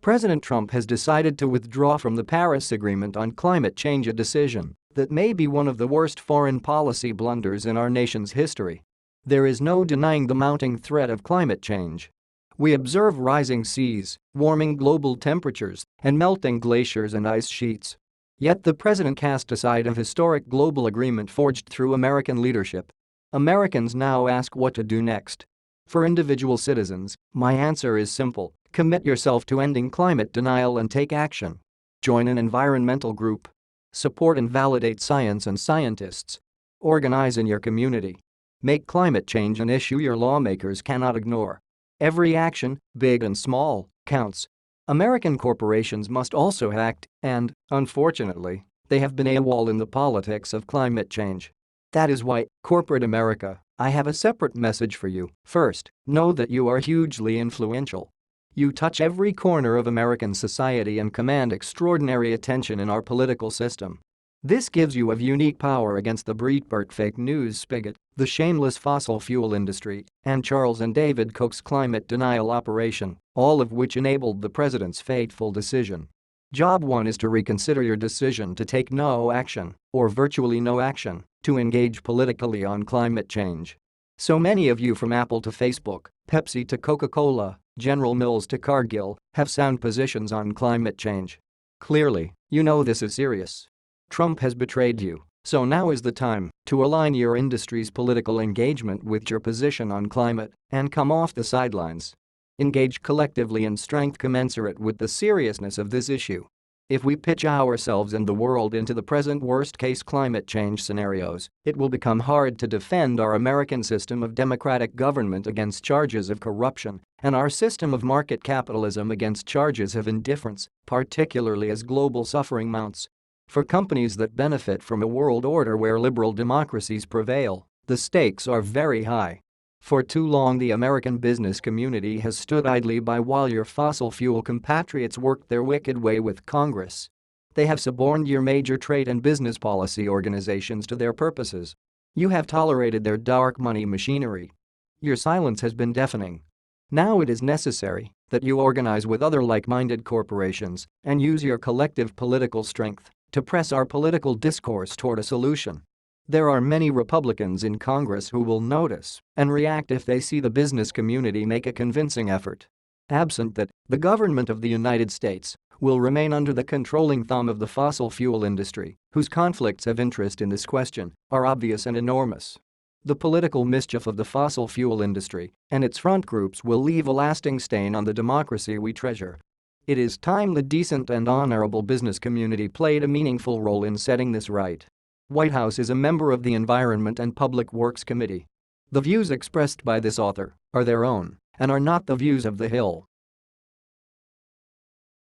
President Trump has decided to withdraw from the Paris Agreement on climate change, a decision that may be one of the worst foreign policy blunders in our nation's history. There is no denying the mounting threat of climate change. We observe rising seas, warming global temperatures, and melting glaciers and ice sheets. Yet the president cast aside a historic global agreement forged through American leadership. Americans now ask what to do next. For individual citizens, my answer is simple: commit yourself to ending climate denial and take action. Join an environmental group. Support and validate science and scientists. Organize in your community. Make climate change an issue your lawmakers cannot ignore. Every action, big and small, counts. American corporations must also act, and, unfortunately, they have been AWOL in the politics of climate change. That is why, corporate America, I have a separate message for you. First, know that you are hugely influential. You touch every corner of American society and command extraordinary attention in our political system. This gives you a unique power against the Breitbart fake news spigot, the shameless fossil fuel industry, and Charles and David Koch's climate denial operation, all of which enabled the president's fateful decision. Job 1 is to reconsider your decision to take no action, or virtually no action, to engage politically on climate change. So many of you, from Apple to Facebook, Pepsi to Coca-Cola, General Mills to Cargill, have sound positions on climate change. Clearly, you know this is serious. Trump has betrayed you, so now is the time to align your industry's political engagement with your position on climate and come off the sidelines. Engage collectively in strength commensurate with the seriousness of this issue. If we pitch ourselves and the world into the present worst-case climate change scenarios, it will become hard to defend our American system of democratic government against charges of corruption and our system of market capitalism against charges of indifference, particularly as global suffering mounts. For companies that benefit from a world order where liberal democracies prevail, the stakes are very high. For too long, the American business community has stood idly by while your fossil fuel compatriots worked their wicked way with Congress. They have suborned your major trade and business policy organizations to their purposes. You have tolerated their dark money machinery. Your silence has been deafening. Now it is necessary that you organize with other like-minded corporations and use your collective political strength to press our political discourse toward a solution. There are many Republicans in Congress who will notice and react if they see the business community make a convincing effort. Absent that, the government of the United States will remain under the controlling thumb of the fossil fuel industry, whose conflicts of interest in this question are obvious and enormous. The political mischief of the fossil fuel industry and its front groups will leave a lasting stain on the democracy we treasure. It is time the decent and honorable business community played a meaningful role in setting this right. White House is a member of the Environment and Public Works Committee. The views expressed by this author are their own and are not the views of The Hill.